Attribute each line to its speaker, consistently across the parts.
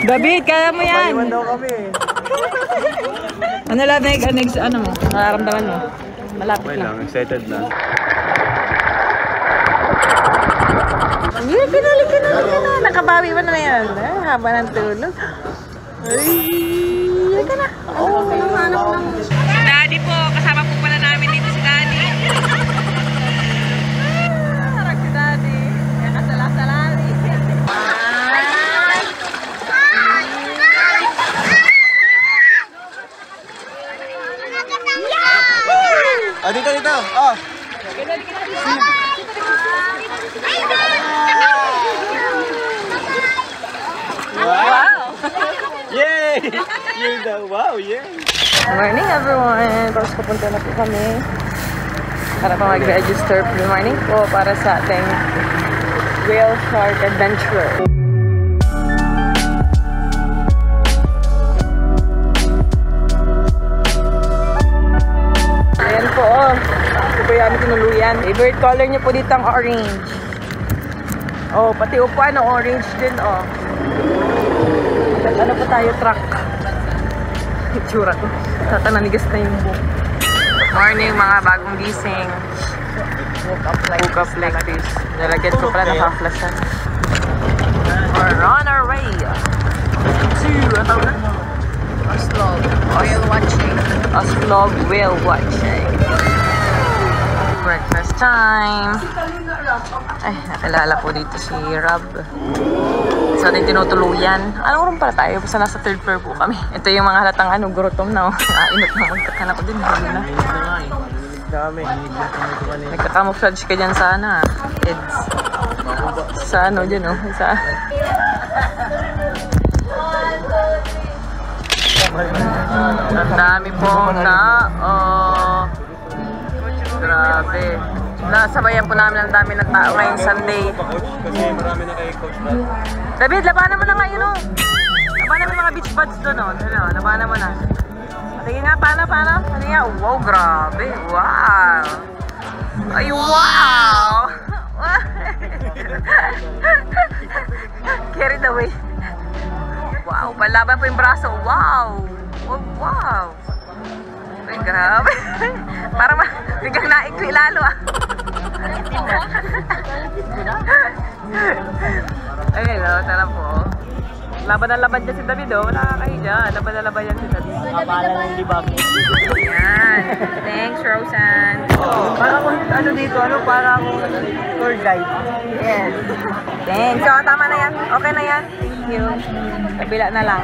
Speaker 1: David, kaya mo yan.
Speaker 2: Maliwan daw kami.
Speaker 1: Ano lang, next, ano mo? Nararamdaman mo? Malapit
Speaker 2: Okay
Speaker 1: lang.
Speaker 2: lang, excited lang.
Speaker 1: Kinalik ka na. Nakabawi mo na yan. Haba ng tulog. Ay, ka na. Oo, hanap lang. Daddy po, kasama po pala namin dito si Daddy. Harap si Daddy. Kaya kasala-salali.
Speaker 2: Ah, dito. Ah.
Speaker 1: Wow!
Speaker 2: Yay! Yay daw. Wow, yay!
Speaker 1: Good morning everyone! Tapos pupunta na po kami para pa mag-register. Good morning po para sa ating Whale Shark Adventure. Ayan po oh. Ito po yung aming tinuluyan. Favorite color niyo po dito ang orange. Oh, pati upuan oh, orange din oh. Ano po tayo truck? Itsura ko. Tatananigas na yung buhok. Morning mga bagong gising. Woke up like this. Nalagyan ko pala naka-flashan. We're on our way to Oslog whale watching. Oslog whale watching. Breakfast time. Ay, nakilala po dito si Rob. Sa ating tinutuluyan. Anong room pala tayo? Basta nasa third floor po kami. Ito yung mga halatang gurutom na. Inot na magkakan ako din.
Speaker 2: Dami.
Speaker 1: Nagka-camouflage ka dyan sa ano kids. Sa ano dyan oh. Sa... Ang dami po na grabe. Nasabayan po namin ang dami ng tao ngayong Sunday.
Speaker 2: Kasi marami na kay Coach Brad.
Speaker 1: David, labanan mo na ngayon oh. Labanan mo yung mga beach buds doon oh. Labanan mo na. Sige nga, paano? Sige nga, wow, grabe. Wow. Ay, wow. Carried away. Wow, palaban po yung braso. Wow. Wow. Ay, grabe. Parang biglang naikli lalo ah. Ay, hello, tala po. Laban na laban dyan si David oh. Wala ka kayo dyan. Laban na laban yan si David.
Speaker 2: Kapala ng libag.
Speaker 1: Yan. Thanks, Rosan.
Speaker 2: Para kung ano dito, para kung tour guide.
Speaker 1: Yes. Thanks. So, tama na yan. Okay na yan. Thank you. Kabila na lang.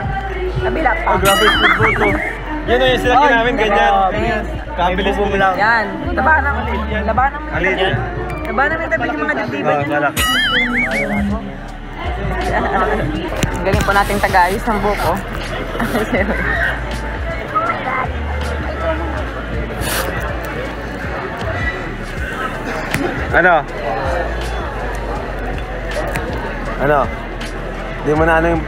Speaker 1: Kabila pa.
Speaker 2: Oh, grabe yung photo. Yan yung silaki namin, ganyan. Kabilis mo lang.
Speaker 1: Yan. Labanan mo. Labanan mo.
Speaker 2: Alin yan?
Speaker 1: Labanan mo yung David yung mga dibdiban
Speaker 2: Oh,
Speaker 1: yun.
Speaker 2: malaki.
Speaker 1: Galing po nating tagaayos ng buko.
Speaker 2: Ano? Hindi mo na ano yung...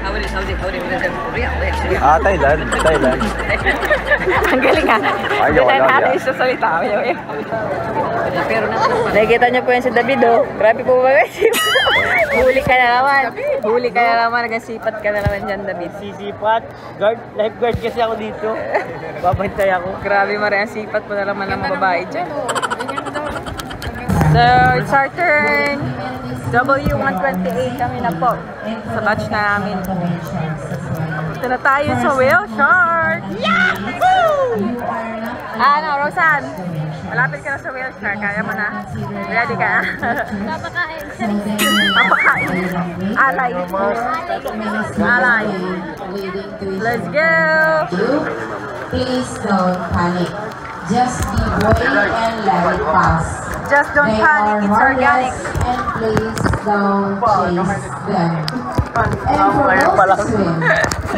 Speaker 2: Ah, Thailand.
Speaker 1: Ang galing ha.
Speaker 2: Ayaw,
Speaker 1: Kaya
Speaker 2: wala
Speaker 1: natin sa salita. Nakikita niyo po yan si David oh. Grabe po ba? Huli ka na naman. Nagasipat ka na naman dyan, David.
Speaker 2: Sisipat. Lifeguard kasi ako dito. Babantay ako.
Speaker 1: Grabe Maria, sipat po na naman ng mga babae dyan. So, it's our turn. W128 kami na po. Sa batch na namin. Punta na tayo sa Whale Shark. Yahoo! Ano, Rosan? Malapit ka na sa Whale Shark. Kaya mo na? Ready ka?
Speaker 3: Papakain.
Speaker 1: Papakain. Alay. Alay. Let's go!
Speaker 4: Please don't panic. Just be brave and let it pass.
Speaker 1: Just don't panic, it's organic.
Speaker 4: And please don't chase them. And for those who swim,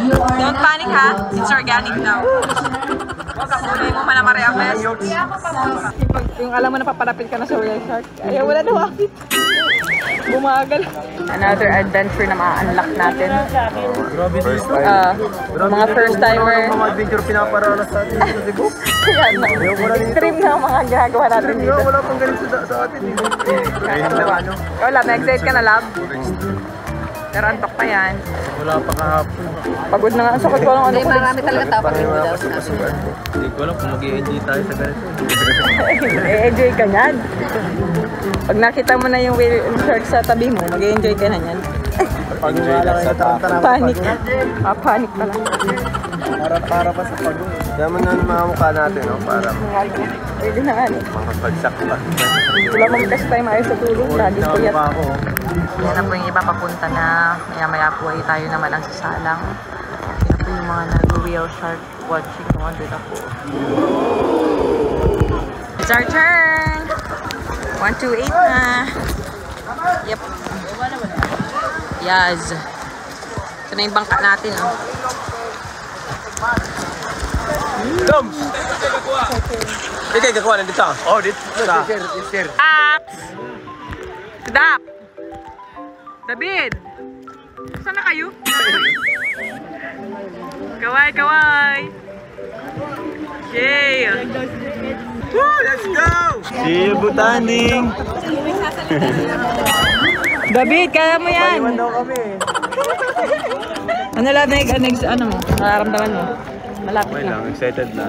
Speaker 4: you are
Speaker 1: Don't panic ha, it's organic now. Kulay mo man ang Maria Best. Yung alam mo na papalapit ka na sa Whale Shark, ayaw wala daw akit. Bumagal. Another adventure na ma-unlock natin.
Speaker 2: Grabe dito.
Speaker 1: Mga first timer.
Speaker 2: Mga adventure pinaparanas sa atin dito, di ba?
Speaker 1: Yan na. Extreme na mga ginagawa natin dito.
Speaker 2: Wala pang ganito sa atin.
Speaker 1: Ikaw lab, na-excite ka na lab? Pero antok pa yan.
Speaker 2: Wala pa kahapon.
Speaker 1: Pagod na nga. Sakot ko lang ano
Speaker 3: Hindi,
Speaker 1: ko.
Speaker 3: marami talaga dapat yung daw.
Speaker 2: Hindi ko alam kung mag-i-enjoy tayo sa ganito.
Speaker 1: Enjoy ka niyan. Pag nakita mo na yung whale shark sa tabi mo, mag-enjoy ka na niyan.
Speaker 2: Pag-enjoy lang sa tarantara.
Speaker 1: Panic. Panic pala.
Speaker 2: Para pa sa pagod. Kaya mo na mga mukha natin, no? Para
Speaker 1: Pwede na nga.
Speaker 2: makapagsak pa.
Speaker 1: Wala mong test time ayos sa tulog. Lagi ko yan.
Speaker 2: ako.
Speaker 1: Yan na po yung iba papunta na. Maya-maya po ay tayo naman ang sasalang. Yan po yung mga nag-whale shark watching. Wonder na po. It's our turn! 128 na. Yep. Yes. Ito na yung bangka natin, oh.
Speaker 2: Dom! Ikaw gagawa na dito. Oh, dito. Sir.
Speaker 1: Ax! Dap! David! Saan na kayo? Kaway, kaway! Yay!
Speaker 2: Woo! Let's go! See you, Butaning!
Speaker 1: David, kaya mo yan!
Speaker 2: Paliwan daw kami.
Speaker 1: Ano lang, ano mo? Nararamdaman mo? Malapit
Speaker 2: Okay
Speaker 1: na.
Speaker 2: lang, excited na.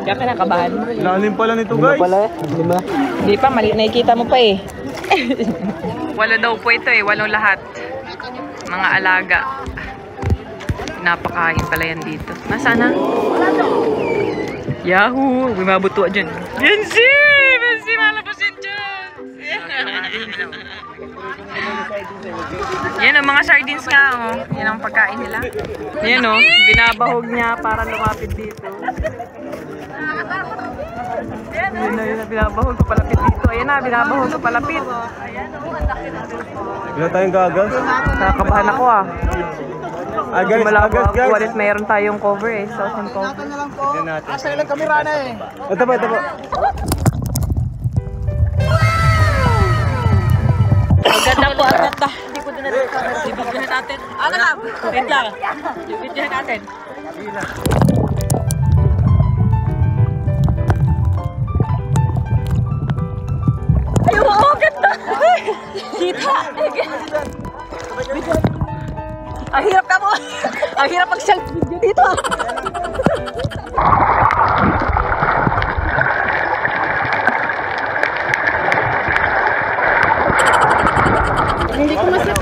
Speaker 1: Kaya ka nakabahan.
Speaker 2: Lalim pala nito, guys. Lima.
Speaker 1: Hindi pa, mali nakikita mo pa eh. Walo daw po ito eh, walong lahat. Mga alaga. Napakain pala yan dito. Nasaan na? Yahoo! Bumabuto dyan. Yancy! Yancy, malabas yan dyan! Yan o, mga sardines nga o. Yan ang pagkain nila. Yan o, binabahog niya para lumapit dito. Yan o, binabahog ko palapit dito. Ayan na, binabahog ko palapit.
Speaker 2: Wala tayong gagas.
Speaker 1: Nakakabahan ako ah.
Speaker 2: Agas,
Speaker 1: Malabo
Speaker 2: guys.
Speaker 1: Walit mayroon tayong cover eh. Sauce and cover.
Speaker 2: Tignan natin.
Speaker 3: Asa ilang kamera na eh.
Speaker 2: Ito ba, ito ba?
Speaker 1: Maganda po ang ganda. Hindi po din natin cover. Ibigyan natin. Ano lang? Wait lang. Ibigyan natin. Ay, oo, ganda. Kita. Ang hirap ka mo. Ang hirap mag-selfie video dito. Hindi ko masip.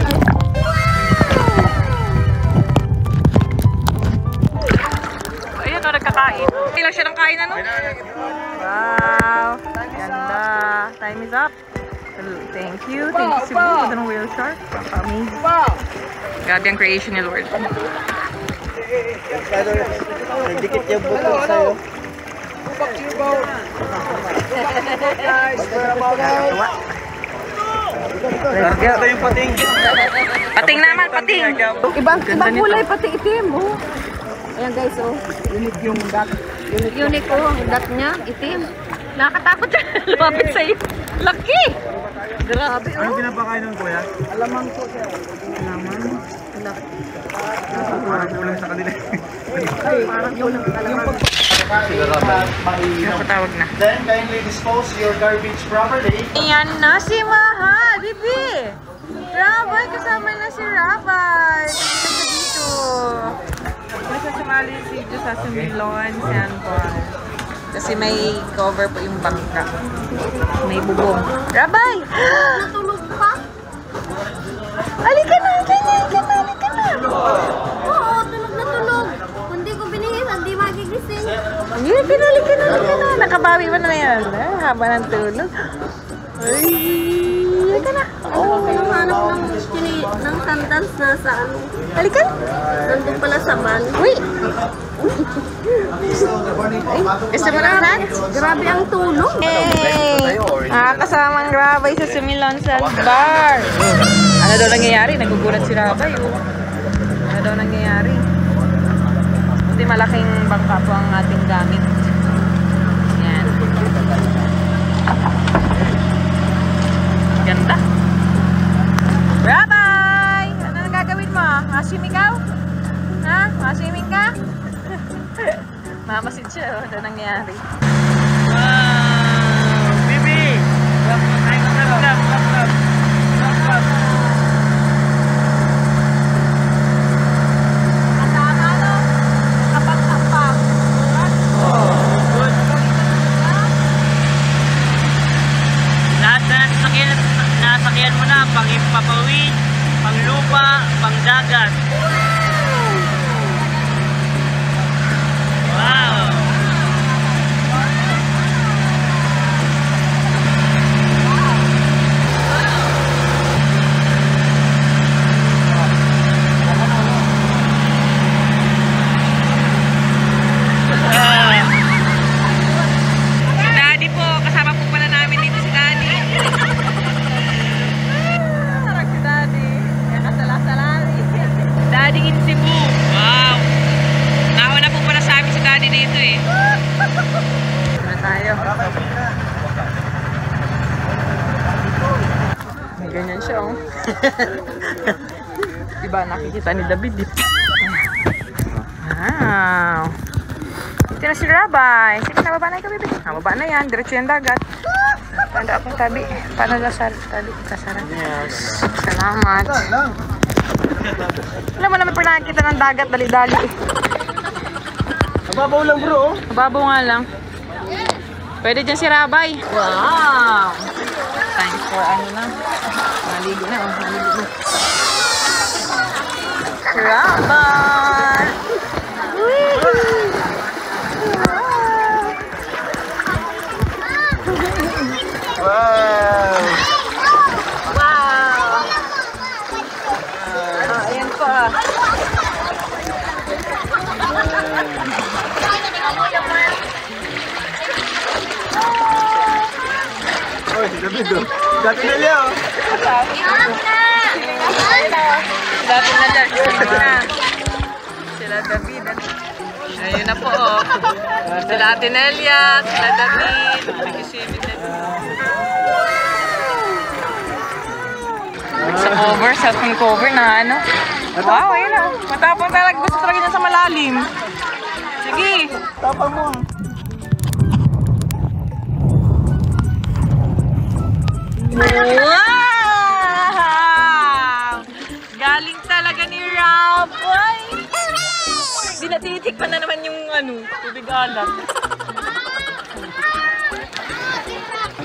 Speaker 1: Ayan o, nagkakain. Ilang siya ng kain ano? Wow. Ganda. Time is up. Thank you. Thank you, Cebu. Ito ng whale shark. Amazing. Grabe ang creation ni Lord.
Speaker 2: Nagdikit yung buto sa'yo. Ito yung pating.
Speaker 1: Pating naman, pating.
Speaker 3: Ibang kulay, pati itim. Oh. Ayan guys, oh.
Speaker 2: Unique yung dot.
Speaker 3: Unique oh, ang dat niya, itim. Nakakatakot siya. Lumapit sa'yo. Laki! Grabe oh.
Speaker 2: Anong pinapakain ng kuya?
Speaker 3: Alamang po siya. Alamang?
Speaker 2: Parang kulang sa kanila.
Speaker 3: Parang yung alamang.
Speaker 1: Napatawag na.
Speaker 5: Then kindly dispose your garbage properly.
Speaker 1: Ayan na si Mahal, bibi! Rabay, kasama na si Rabay. Kasi siya dito. Kasi sumali si Diyos sa Sumilon, Sandbar. Kasi may cover po yung bangka. May bubong. Rabay!
Speaker 3: Natulog pa?
Speaker 1: Halika na, halika na.
Speaker 3: Oo, tulog na tulog. Kung di ko binihisan, di magigising.
Speaker 1: Halika na. Nakabawi mo na yan. Haba ng tulog. Ay, halika na.
Speaker 3: Oo, hanap ng sandals na sa ano.
Speaker 1: Halika na.
Speaker 3: Nandun pala sa van.
Speaker 1: Uy! Gusto mo ng hands?
Speaker 3: Grabe ang tulog.
Speaker 1: Hey! Kasamang Rabay sa Sumilon Sandbar. Ano daw nangyayari? Nagugulat si Rabay. Oh. Ano daw nangyayari? Kasi malaking bangka po ang ating gamit. Yan. Ganda. Rabay! Ano nang gagawin mo? Masim ikaw? Ha? Masiming ka? Mamasid siya. Ano nangyayari?
Speaker 2: Wow! Bibi! Lap.
Speaker 1: dagat. Wow! Daddy po, kasama po pala namin dito si Daddy. Sarap si Daddy. Nakasala-salari. Daddy in Cebu. Wow! Nauna po pala sa amin si Daddy dito eh. Ano tayo? May ganyan siya oh. Diba nakikita ni David eh. Wow! Dito na si Rabay. Sige, nababa na ikaw, baby. Nababa na yan. Diretso yung dagat. Tanda akong tabi. Paano lasar? Tabi. Kasaran. Yes. Salamat. Alam mo naman pag nakikita ng dagat, dali-dali.
Speaker 2: Mababaw lang bro.
Speaker 1: Mababaw nga lang. Pwede dyan si Rabay. Wow! Time for ano na. Maligo na. Maligo na. Rabay!
Speaker 2: Wow!
Speaker 1: Wow! Ayan po ah.
Speaker 2: Oy, David oh. Dati na liya oh.
Speaker 1: Dati na dyan. Sila David. Ayun na po oh. Sila Ate Nelia, sila David. Nag-swimming na dyan. Sa cover, sa full cover na ano. Wow, ayun na. Matapang talaga. Gusto talaga niya sa malalim. Sige.
Speaker 2: Tapang mo.
Speaker 1: Wow! Galing talaga ni Raboy. Hindi na tinitikman na naman yung ano, tubig alat.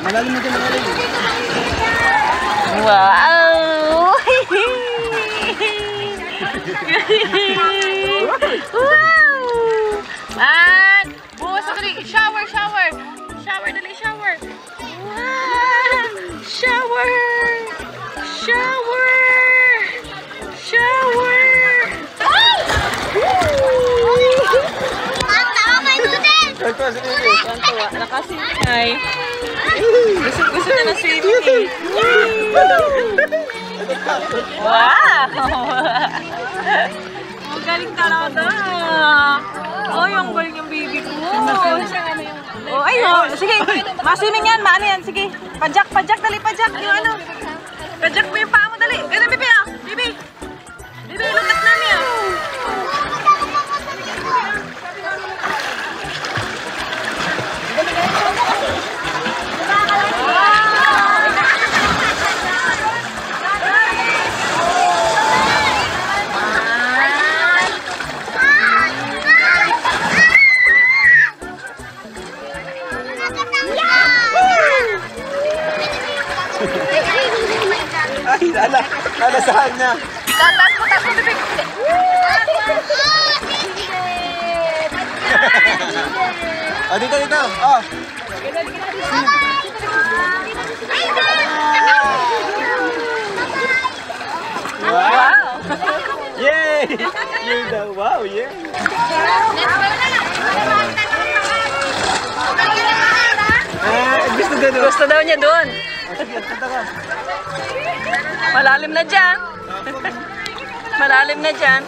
Speaker 2: Malalim mo dyan, malalim.
Speaker 1: Wow! Wow! And bukas na dali. Shower, shower. Shower, dali, shower. Wow! Shower! Shower! Shower!
Speaker 2: Ito, sige.
Speaker 1: Tuwa, nakasingay. Gusto na ng swimming eh. Wow! Ang galing talaga. Oh, yung galing yung baby ko. Oh, ayun. Sige, masining yan. Maano yan. Sige. Pajak, pajak. Dali, pajak. Yung ano. Pajak mo yung paa mo. Dali. Ganun, bibi ah. Bibi. Bibi, lutat namin ah.
Speaker 2: Ay, nalasahan niya.
Speaker 1: Tatas mo, bibig.
Speaker 2: Oh, dito, dito. Oh.
Speaker 1: Wow!
Speaker 2: Yay! Yay daw. Wow, yeah. Gusto doon.
Speaker 1: Gusto daw niya doon. Malalim na dyan. Malalim na dyan.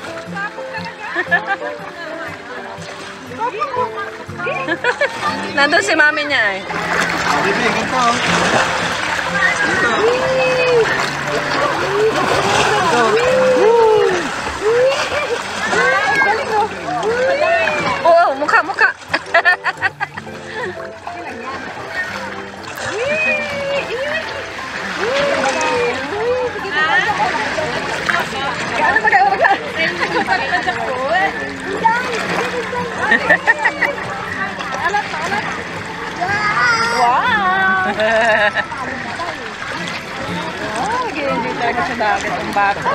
Speaker 1: Nandun si mami niya eh.
Speaker 2: Bibi, ganito.
Speaker 1: Oo, mukha, mukha. Wow! Oh, nag-i-enjoy talaga sa dagat ang bata.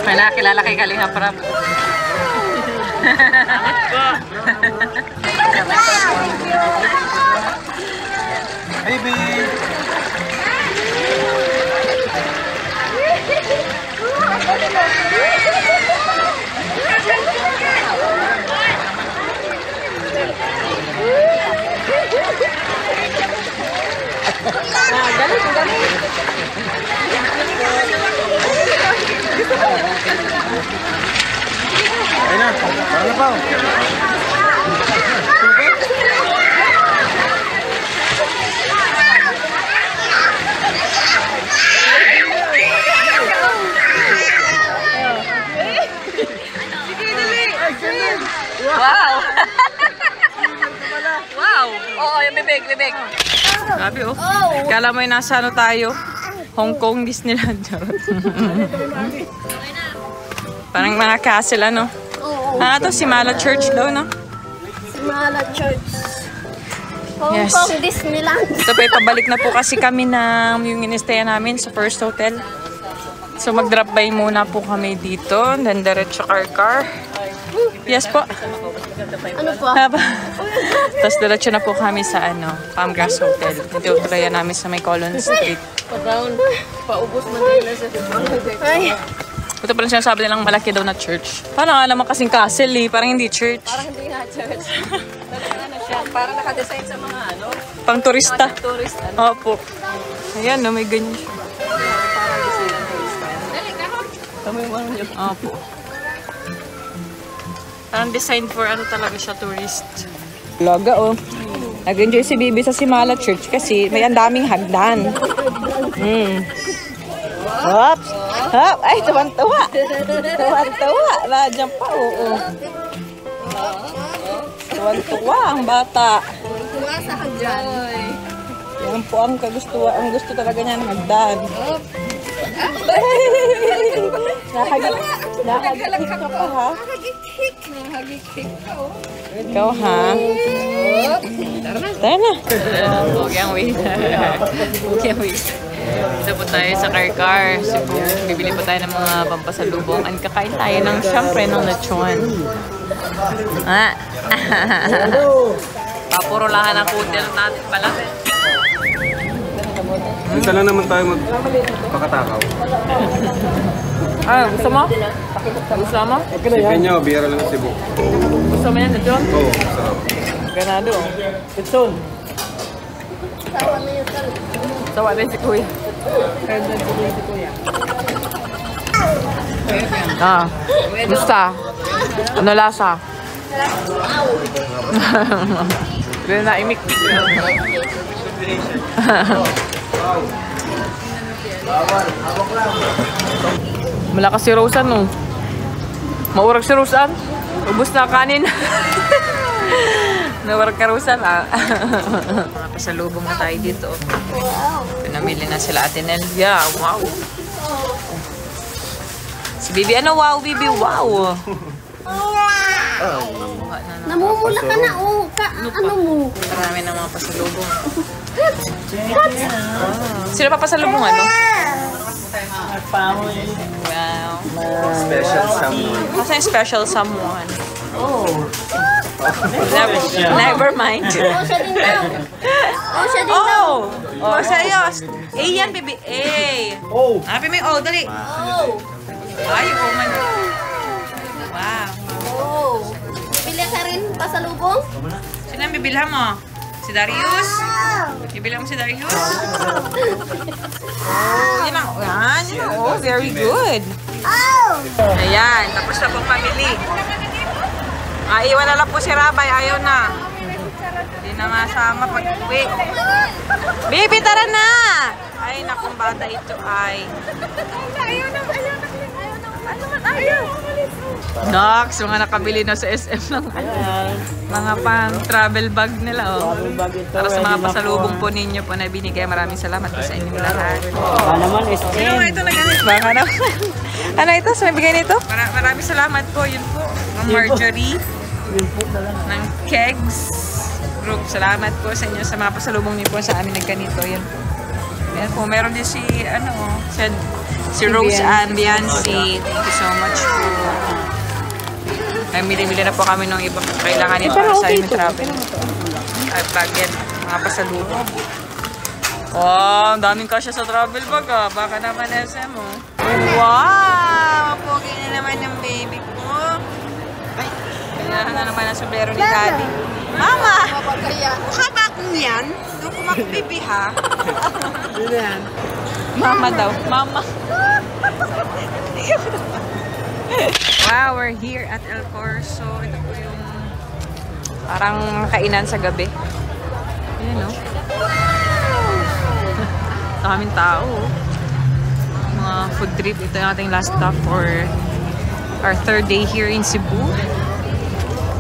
Speaker 1: May nakakilala kay Kalinga Prab.
Speaker 2: Baby! Ayun na, parang na pa.
Speaker 1: Wow! Wow! Oo, yung bibig. Grabe oh. Kala mo yung nasa ano tayo? Hong Kong Disneyland. Parang mga castle ano? Ah, ito Simala Church daw, no?
Speaker 3: Simala Church. Hong
Speaker 1: Yes.
Speaker 3: Kong Disneyland.
Speaker 1: Ito pa, pabalik na po kasi kami ng yung in-stayan namin sa first hotel. So mag-drop by muna po kami dito. Then diretso car. Yes po.
Speaker 3: Ano po?
Speaker 1: Tapos diretso na po kami sa Palmgrass Hotel. Dito tulayan namin sa may Colon Street.
Speaker 3: Paubos man nila sa Ay,
Speaker 1: Ito pala sinasabi nilang malaki daw na church. Paano nga naman kasing castle eh. Parang hindi church.
Speaker 3: parang hindi nga church. Talagang ano siya, parang nakadesign sa mga ano,
Speaker 1: Pang turista.
Speaker 3: tourist.
Speaker 1: Opo. Ayan, no, may ganyan siya. Opo. Parang designed for ano talaga siya, tourist. Loga, oh. Nag-enjoy si Bibi sa Simala Church kasi may ang daming hagdan. Oops! Hop! Ay, tuwan-tuwa! Tuwan-tuwa! Nandiyan pa, oo. Tuwan-tuwa ang bata.
Speaker 3: Tuwa sa hagdan.
Speaker 1: Yan po ang ang gusto talaga niya ng hagdan. Nakagikik ka pa, ha?
Speaker 3: Nakagikik ka, oh.
Speaker 1: Ikaw, ha? Tara na. Okay ang wait. Dito po tayo sa car. Bibili po tayo ng mga pampasalubong. Ang kakain tayo ng syempre ng lechon. Papurulahan ang hotel natin pala.
Speaker 2: Isa lang naman tayo magpakatakaw.
Speaker 1: Gusto mo? Gusto mo?
Speaker 2: Sipin nyo, biyara lang Cebu.
Speaker 1: Gusto mo yan, lechon?
Speaker 2: Oo, sarap.
Speaker 1: Ganado. Lechon. Sawa na si Kuya. Gusta? Ano lasa? Hindi na imik. Malakas si Rosan, no? Maurag si Rosan. Ubus na kanin. Nawarag ka Rosan, Mga pasalubong na tayo dito. Pinamili na sila Ate Nelia. Wow. Si Bibi, ano wow, Bibi? Wow.
Speaker 3: Namumula ka na, oh. Ano mo?
Speaker 1: Marami na mga pasalubong. Sino pa pasalubong, ano? Wow.
Speaker 2: Special someone.
Speaker 1: Kasi yung special someone. Never mind.
Speaker 3: Oh, siya din daw. Oh, siya din daw.
Speaker 1: Oh, sa'yo. A yan, Bibi. A.
Speaker 2: Oh!
Speaker 1: Happy may O, dali.
Speaker 3: Oh.
Speaker 1: Ay, yung O man. Wow.
Speaker 3: Oh. Bili ka rin pasalubong?
Speaker 1: Sino ang bibilhan mo? Si Darius? Bibilhan mo si Darius? Oh, yun ang, yan. Oh, very good. Ayan, tapos na pong pamili. Iwan na lang po si Rabay, ayaw na. Hindi na masama pag uwi. Baby, tara na! Ay, nakong bata ito ay. Ayaw na. Nox, mga nakabili na sa SM ng mga pang travel bag nila. Oh. Para sa mga pasalubong po ninyo po na binigay. Maraming salamat po sa inyong lahat. Sino nga ito nag-anis? Baka naman. Ano ito? Sa may bigay nito? Maraming salamat po. Yun po. Ang Marjorie. Ng Kegs Group. Salamat po sa inyo sa mga pasalubong niyo po sa amin nagganito. Yan po. Yan po, meron din si, si Rose Ambiance. Thank you so much po. Ay, mili-mili na po kami ng ibang kailangan nito sa aming travel. Ay, bagyan, mga pasalubong. Wow, ang daming kasya sa travel bag ah. Baka naman SM oh. Wow! Pogi na naman ng baby ko. Ay, kailangan na naman ang sombrero ni Daddy. Mama! Mukha ba akong yan? Doon ko makupipi ha? Mama daw. Mama. Wow, we're here at El Corso. Ito po yung parang kainan sa gabi. Ayan o. Daming tao. Mga food trip. Ito yung ating last stop for our 3rd day here in Cebu.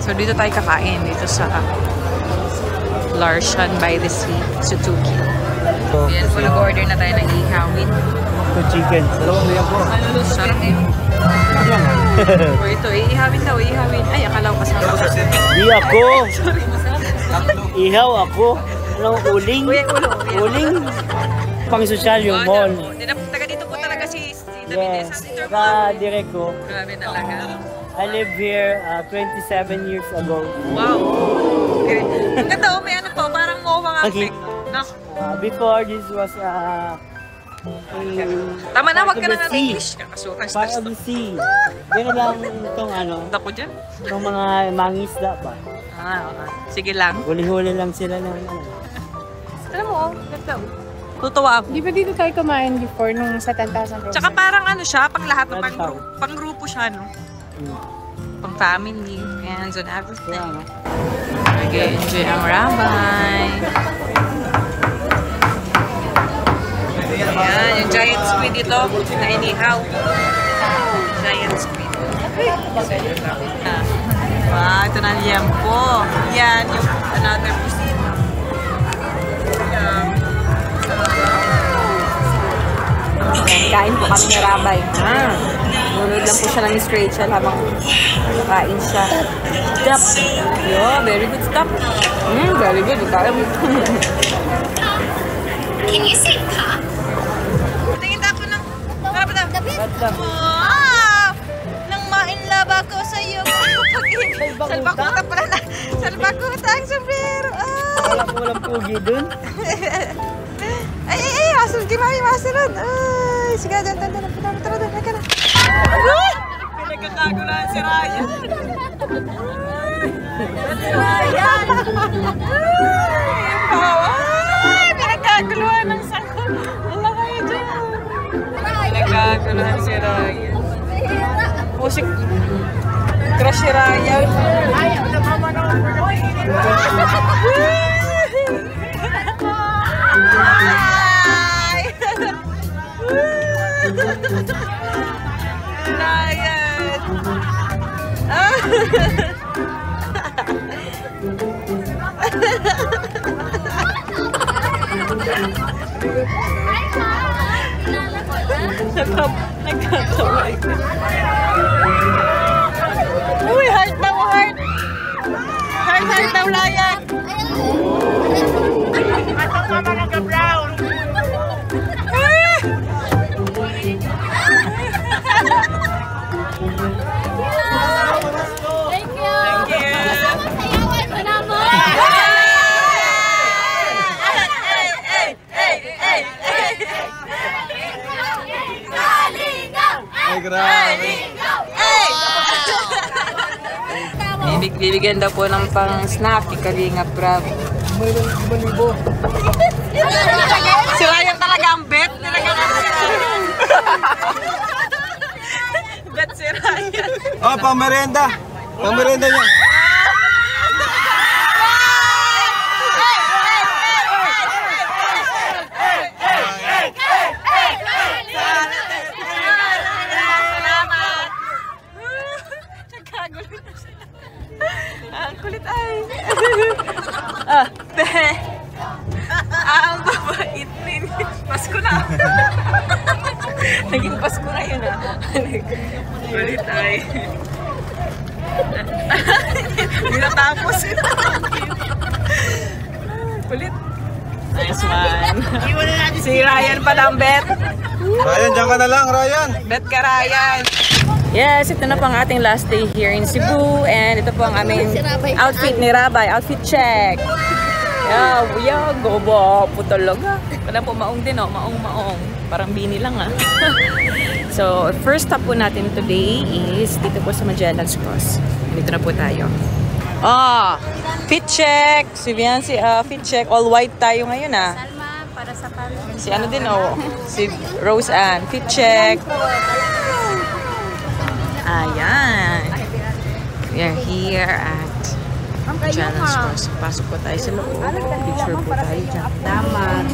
Speaker 1: So dito tayo kakain. Dito sa Larshan by the Sea, Suzuki. Ayan po, nag-order na tayo ng ihawin.
Speaker 2: Ito chicken. Dalawang liyan po.
Speaker 1: Sarap yun. O ito, ihawin daw, ihawin. Ay, akala ko kasama.
Speaker 2: Di ako. Ihaw ako. Anong uling?
Speaker 1: Ulo.
Speaker 2: Uling? Pang-sosyal yung mall.
Speaker 1: Taga dito po talaga si David.
Speaker 2: Yes. Ka-direct ko.
Speaker 1: Grabe talaga.
Speaker 2: I live here 27 years ago.
Speaker 1: Wow. Okay. Ang ganda oh, may ano po, parang mawang
Speaker 2: Okay.
Speaker 1: aspect. No?
Speaker 2: Before this was
Speaker 1: Tama na, wag ka
Speaker 2: part
Speaker 1: na
Speaker 2: of the sea.
Speaker 1: English. Kakasukan
Speaker 2: Part
Speaker 1: stress
Speaker 2: of
Speaker 1: to.
Speaker 2: the sea. Ganun lang itong
Speaker 1: Dako dyan.
Speaker 2: itong mga mangisda ba.
Speaker 1: Okay. Sige lang.
Speaker 2: Huli-huli lang sila ng
Speaker 1: Alam mo, ganda. Tutuwa ako.
Speaker 3: Di ba dito tayo kumain before nung sa 10,000 rupees?
Speaker 1: Tsaka parang ano siya, pang lahat, no?
Speaker 2: Nagtaw.
Speaker 1: Pang grupo siya, no? Pang family, friends, and everything. Nag-enjoy ang rabay. Ayan, yung giant squid dito, na inihaw. Giant squid. Wow, ito na liempo. Yan, yung another cuisine. Kain po kami ng rabay. Nunod lang po siya ng straight siya habang kain siya. Stop. Yo, very good stop. Very good.
Speaker 3: Can you say pa?
Speaker 1: Tingin ako ng... Harap na. Wow! Nang ma-inlove ako sa iyo. Salbakuta pala na. Salbakuta ang sombrero.
Speaker 2: Walang pugi dun.
Speaker 1: Ay, asul. Di mami masulod. Ay, sige, dyan. Tara, ka na. Pinagkakagulahan si Ryan. Ryan! Ay, pinagkaguluhan ng sako. Wala kayo dyan. Pinagkaguluhan si Ryan. Musik. Crush si Ryan. Ryan! Nagkatawa ito. Uy, heart daw, heart! Heart daw, Ryan!
Speaker 3: Thank you! Sayawan mo naman!
Speaker 2: Ay, grabe.
Speaker 1: Bibigyan daw po ng pang-snack, Kalinga Prab. Si Ryan talaga ang bet. Bet si Ryan.
Speaker 2: Oh, pang-merenda. Pang-merenda niya.
Speaker 1: Salamat. Nagkagulo na sila. Ang kulit ay. Ang babait din. Pasko na. Naging Pasko na yun ah. Kulit ay. Hindi natapos yun. Kulit. Nice one. Si Ryan pa lang, Bet.
Speaker 2: Ryan, dyan ka na lang, Ryan.
Speaker 1: Bet ka, Ryan. Yes, ito na po ang ating last day here in Cebu. And ito po ang aming outfit ni Rabay. Outfit check. Yeah, gobo po talaga. Wala po maong din, oh. Maong. Parang bini lang, ah. So, first stop po natin today is dito po sa Magellan's Cross. Dito na po tayo. Fit check. Si Biancy, fit check. All white tayo ngayon, ah.
Speaker 3: Salma, para sa palo.
Speaker 1: Si ano din, oh. Si Rose Ann. Fit check. Ayan. We are here at Magellan's Cross. Pasok po tayo sa loob. Picture po tayo dyan.
Speaker 3: Damat.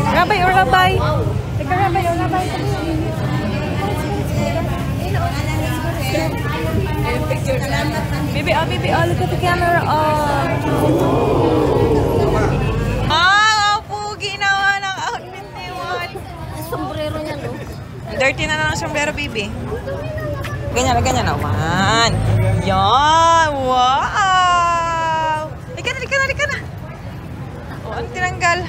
Speaker 1: Rabay or rabay? Baby, look at the camera. Pugi naman ang outfit ni Juan.
Speaker 3: Sombrero niya, no?
Speaker 1: Dirty na ng sombrero, baby. Ganyan naman. Yan! Wow! Lika na. Oh, ang tinanggal.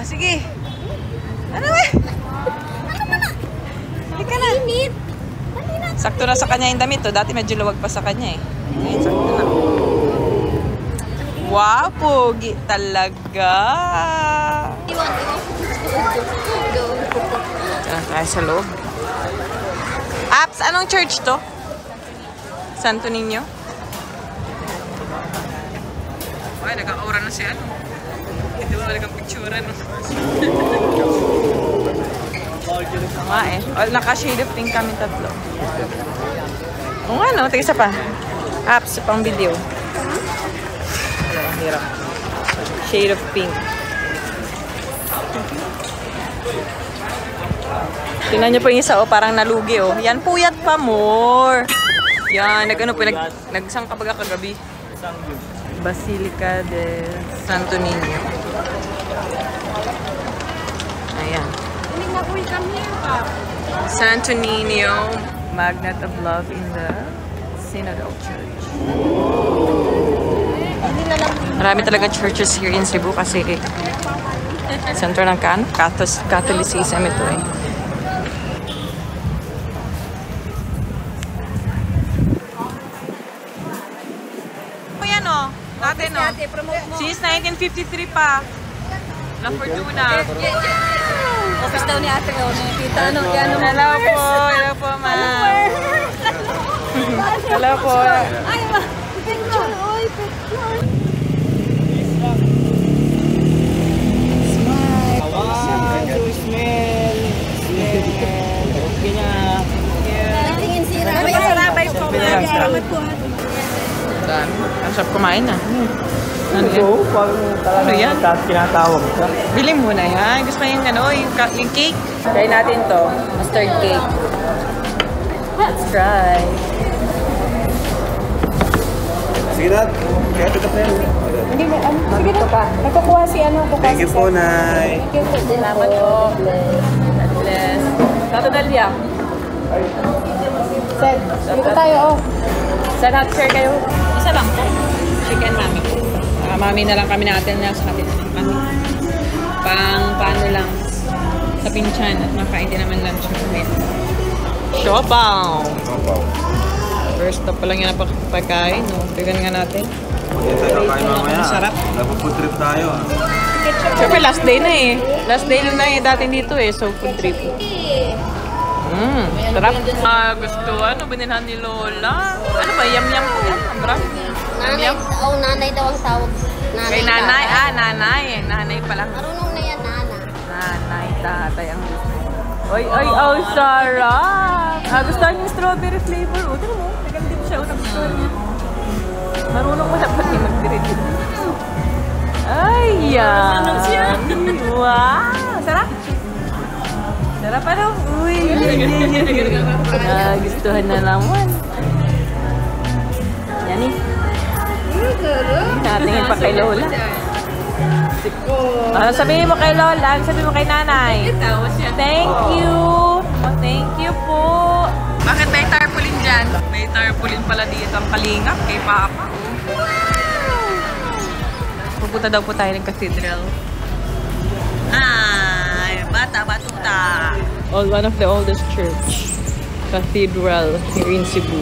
Speaker 1: Sige. Ano ba? Lika na.
Speaker 3: Init.
Speaker 1: Sakto na sa kanya yung damit, oh. Dati medyo luwag pa sa kanya, eh. Ngayon, sakto na. Wow, pogi talaga. Tayo sa loob. Apps, anong church to? Santo Niño? Ay, nag-aura na siya, ano? Ito ba talagang picture, ano? Nga eh. Naka-shade of pink kami tatlo. O nga, no? Tigisa pa. Apps, pang video. Hirap. Shade of pink. Tingnan niyo po yung isa, oh, parang nalugi, oh. Yan, puyat pa more. Yan, nagsang kapag kagabi. Basilica de Santo Niño. Ayan. Santo Niño, Magnet of Love in the Synodal Church. Marami talaga churches here in Cebu kasi center ng Catholicism ito, eh. Ayan, oh. Natin, oh. Since 1953 pa. La Fortuna.
Speaker 3: Office daw ni ate, oh. Nakita, ano?
Speaker 1: Hello po, ma'am. Hello po.
Speaker 3: Ay, ma. Picture, oy, picture. Tingin si Rabay po. Salamat po.
Speaker 1: Ang sarap kumain, ah. Ano yan?
Speaker 2: Oo, parang talagang kinatawag ka.
Speaker 1: Bili mo na yan. Gusto mo yung, yung cake? Try natin to. Mustard cake. Let's try.
Speaker 2: Sige na. Kaya ito pa yan.
Speaker 1: Sige na. Nagkukuha si
Speaker 2: Thank you po, Nay.
Speaker 1: Salamat po. God bless. Tato Dalia. Sed. Dito tayo, oh. Saan natin share kayo? Isa lang po. Chicken mami. Mami na lang kami natin na sa kapit. Paano lang sa pinchan at makain din naman lunch namin. Siopaw! First stop pa lang yan na pagkain. No? Tignan nga natin.
Speaker 2: Yan tayo kakain mamaya.
Speaker 1: Masarap.
Speaker 2: Nagpo-food trip tayo.
Speaker 1: Siyempre last day na, eh. Last day lang na dati dito, eh. So food trip. Sarap. Gusto, binilhan ni Lola. Ano ba? Yam-yam po yan. Sarap.
Speaker 3: Nanay daw ang tawag.
Speaker 1: Kay nanay. Nanay. Nanay pala.
Speaker 3: Marunong na yan, nana.
Speaker 1: Nanay, tatay ang gusto. Sarap. Gusto niyo yung strawberry flavor. Tignan mo. Tignan dito siya. Gusto niya. Marunong mo dapat yung mag-direct. Ay, yan. Wow. Sarap. Sarap, ano? Uy. Gustuhan na naman. Yan, eh. Natingin pa kay Lola. Ano sabihin mo kay Lola? Ano sabihin mo kay Nanay? Thank you! Thank you po! Bakit may tarpaulin dyan? May tarpaulin pala dito ang kalingap kay Papa. Pupunta daw po tayo ng cathedral. Ay, bata-batuta! One of the oldest church. Cathedral here in Cebu.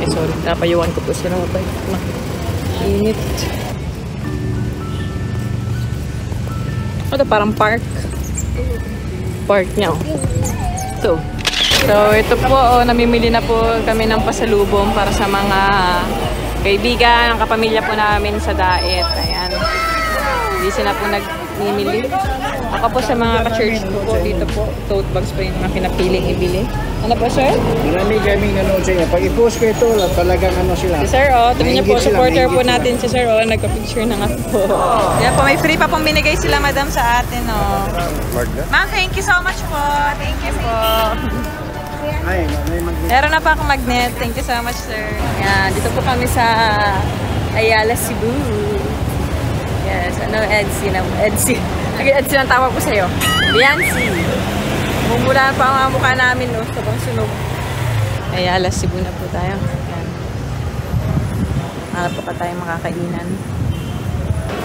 Speaker 1: Eh, sorry. Napayuan ko po sila. Init. Ito parang park. Park niya. So ito po, namimili na po kami ng pasalubong para sa mga kaibigan, ang kapamilya po namin sa Daet. Ayan. Hindi sila po nagmimili. Ako po sa mga ka-church po dito po, tote bags po yung mga pinapiling ibili. Ano po, sir?
Speaker 6: Marami kaming ano sa inyo. Pag i-post ko ito, talagang ano sila.
Speaker 1: Si Sir, tingnan niyo po, supporter po natin si Sir, nagpa-picture na nga po. Yan po, may free pa pong binigay sila, madam, sa atin, Ma'am, thank you so much po. Thank you po.
Speaker 6: Ay, may magnet.
Speaker 1: Meron na pa akong magnet. Thank you so much, sir. Yan, dito po kami sa Ayala, Cebu. Yes, Edsi. Edsi ang tawag ko sa'yo. Biancy. Mumula pa ang mukha namin, sabang sunog. Ayala, Cebu na po tayo. Yan. Hanap pa tayo makakainan.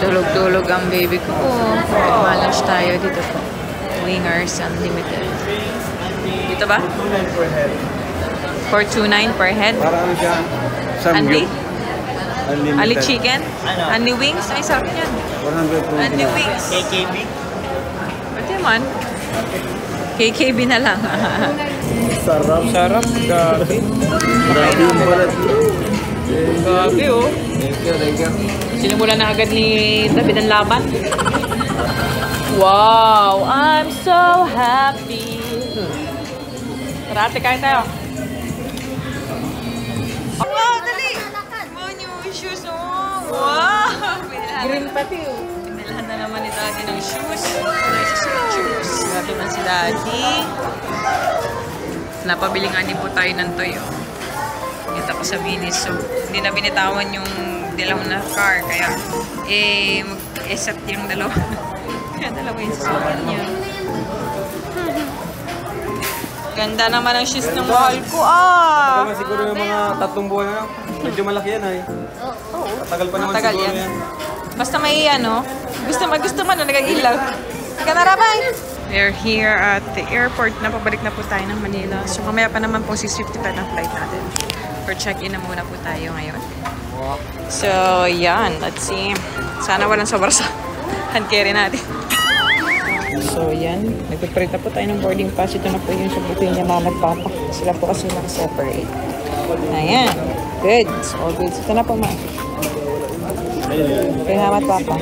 Speaker 1: Tulog-tulog ang baby ko. Lunch tayo dito po. Wingers Unlimited. Dito ba? 429 per head.
Speaker 6: Para ano siya?
Speaker 1: Anli?
Speaker 6: Unlimited.
Speaker 1: Ali chicken? Anli wings? Ay, sarap yan.
Speaker 6: 120.
Speaker 1: Anli wings. KKB? Pwede man. KKB na lang.
Speaker 6: Sarap.
Speaker 2: Sarap. Grabe.
Speaker 6: Grabe yung balat.
Speaker 1: Grabe,
Speaker 6: Thank you.
Speaker 1: Sinimula na agad ni David ang laban. Wow! I'm so happy. Tara, ate, kain tayo. Wow, dali! Wow, new shoes, Wow! Green pati, Pinilahan na naman ni Daddy ng shoes. Nice shoes. Grabe man si Daddy. Napabili nga din po tayo ng toyo. Kita ko sa binis. So, hindi na binitawan yung dilaw na car. Kaya, mag-esat yung dalawa. Kaya dalawa yung susukan niya. Ganda naman ang shoes ng mahal ko.
Speaker 2: Tagal siguro yung mga 3 buwan na. Medyo malaki yan ay. Tagal pa naman
Speaker 1: Matagal
Speaker 2: siguro
Speaker 1: yan.
Speaker 2: yan.
Speaker 1: Basta may gusto man, nag-ilaw. Ika na, Rabay! We're here at the airport. Napabalik na po tayo ng Manila. So, mamaya pa naman po 6:55 ang flight natin. For check-in na muna po tayo ngayon. So, yan. Let's see. Sana walang sobra sa hand carry natin. So, yan. Nagpiprint na po tayo ng boarding pass. Ito na po yung sabutin niya mga magpapa. Sila po kasi naka-separate. Ayan. Good. So, all good. Ito na po, ma. Salamat, Papa.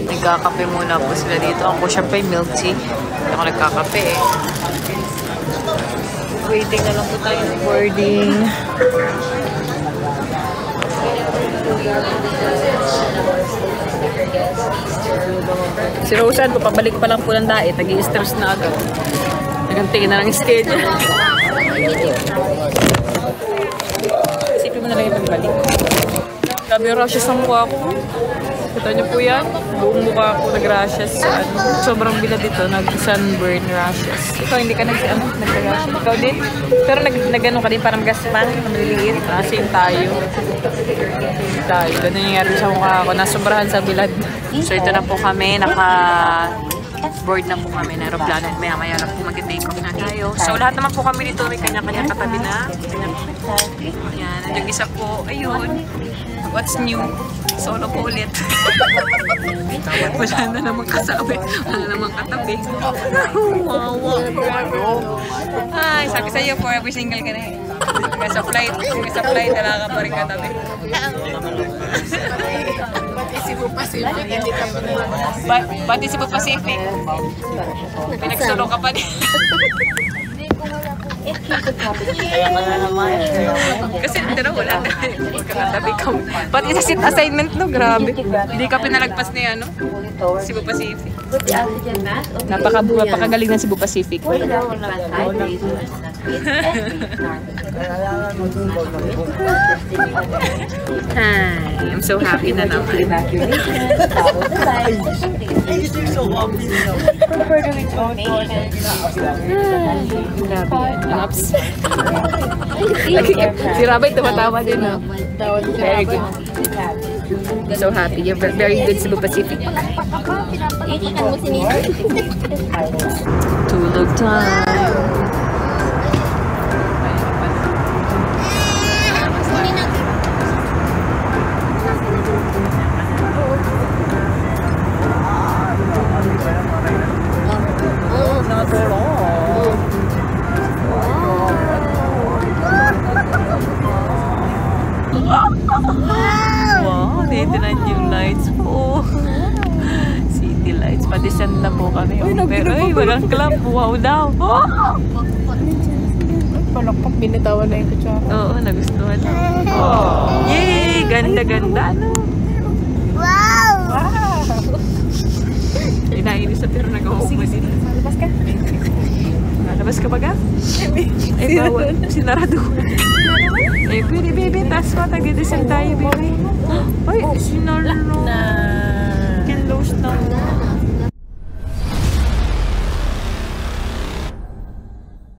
Speaker 1: Nagkakape muna po sila dito. Ako syempre milk tea. Hindi ako nagkakape Waiting na lang po tayo ng boarding. Si Rosan, pabalik pa lang po ng Daet. Nag-i-stress na agad. Nagantingin na lang schedule. Isipin mo na lang yung pagbalik. Grabe yung rashes ang mukha ko. Kita niyo po yan? Buong mukha ko nag-rashes. Sobrang bila dito, nag-sunburn rashes. Ikaw hindi ka nag-rashes. Ikaw din? Pero nag-ano ka din, parang gaspan, maliliit. Same tayo. Ganun yung nangyari sa mukha ko. Nasobrahan sa bilad. So ito na po kami, board na po kami na aeroplano. Maya-maya lang po mag-take off na tayo. So lahat naman po kami dito may kanya-kanya katabi na. Yan, yung isa po, ayun. What's new? Solo po ulit. Wala na namang kasabi. Wala namang katabi. Ay, sabi sa'yo, for every single ka na eh. Hanggang sa flight, wala ka pa rin katabi. Pati Cebu Pacific. Pinagsolo ka pa din. Kasi tira wala na. Katabi ka. Pati sa seat assignment no, grabe. Hindi ka pinalagpas ni Cebu Pacific. Napakagaling ng Cebu Pacific.
Speaker 3: Hi, I'm so happy na naman. Naps. Si Rabay tumatawa din, no? Very good. So happy. You're very good Cebu Pacific. Tulog time. Wow, dito na yung lights po. City lights. Pa-descend na po kami. Pero ay, walang club. Wow daw. Oh!
Speaker 1: Palakpak, binitawan na yung kutsara.
Speaker 3: Oo, nagustuhan na. Oh. Yay! Ganda-ganda, no?
Speaker 1: Wow!
Speaker 3: Inainis na pero nag-ahok mo din.
Speaker 1: Labas ka.
Speaker 3: Labas ka ba ga? Ay, bawal. Sinarado. Eh, pwede, baby. Taas mo. Tag-descend tayo, baby. Ay, sinarado. Kinlose na.